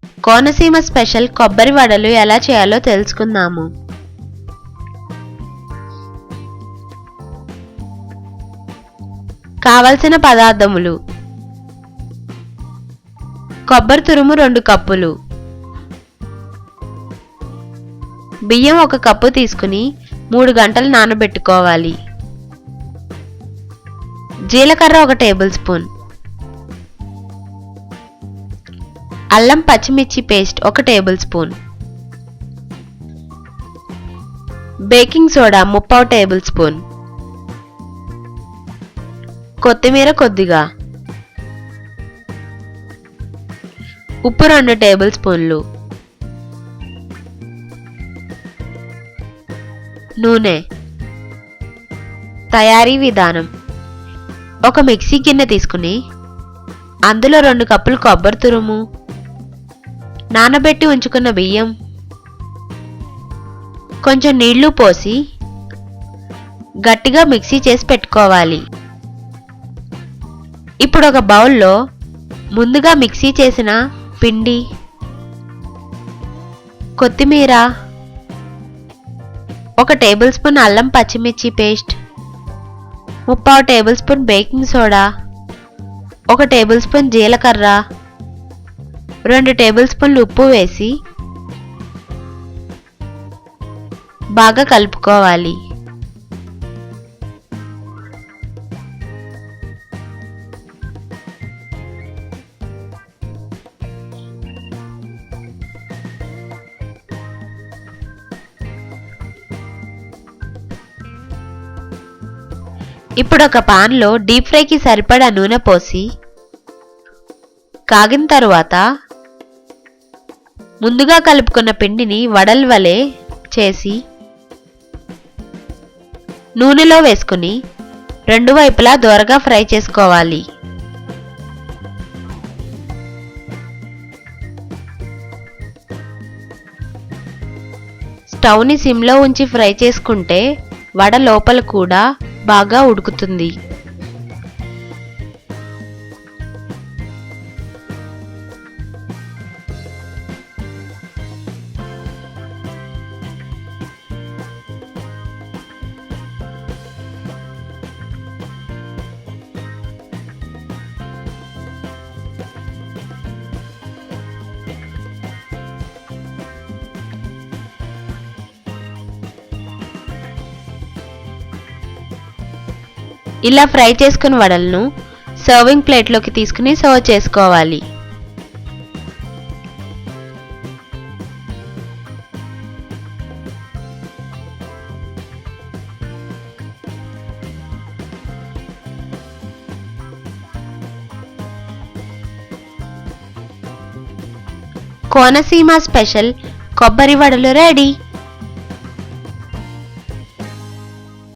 Konaseema special కొబ్బరి వడలు ఎలా చేయాలో తెలుసుకుందాము. కావలసిన పదార్థములు: కొబ్బరి తురుము 2 కప్పులు, బియ్యం 1 కప్పు తీసుకుని 3 గంటలు నానబెట్టుకోవాలి, జీలకర్ర 1 టేబుల్ స్పూన్, అల్లం పచ్చిమిర్చి paste 1 tablespoon, baking soda 3/4 tablespoon, కొత్తిమీర కొద్దిగా, ఉప్పు 2 టేబుల్ స్పూన్లు, నూనె. తయారీ విధానం: ఒక మిక్సీ గిన్నె తీసుకుని అందులో 2 కప్పులు కొబ్బరి తురుము, నానబెట్టి ఉంచుకున్న బియ్యం, కొంచెం నీళ్లు పోసి గట్టిగా మిక్సీ చేసి పెట్టుకోవాలి. ఇప్పుడు ఒక బౌల్లో ముందుగా మిక్సీ చేసిన పిండి, కొత్తిమీర, 1 టేబుల్ స్పూన్ అల్లం పచ్చిమిర్చి paste, 3/4 tablespoon baking soda, 1 tablespoon జీలకర్ర, 2 టేబుల్ స్పూన్లు ఉప్పు వేసి బాగా కలుపుకోవాలి. ఇప్పుడు ఒక పాన్లో డీప్ ఫ్రైకి సరిపడా నూనె పోసి కాగిన తరువాత ముందుగా కలుపుకున్న పిండిని వడల వలె చేసి నూనెలో వేసుకుని 2 వైపులా దోరగా ఫ్రై చేసుకోవాలి. స్టవ్ని సిమ్లో ఉంచి ఫ్రై చేసుకుంటే వడ లోపల కూడా బాగా ఉడుకుతుంది. ఇలా ఫ్రై చేసుకున్న వడలను సర్వింగ్ ప్లేట్లోకి తీసుకుని సర్వ్ చేసుకోవాలి. కోనసీమ స్పెషల్ కొబ్బరి వడలు రెడీ.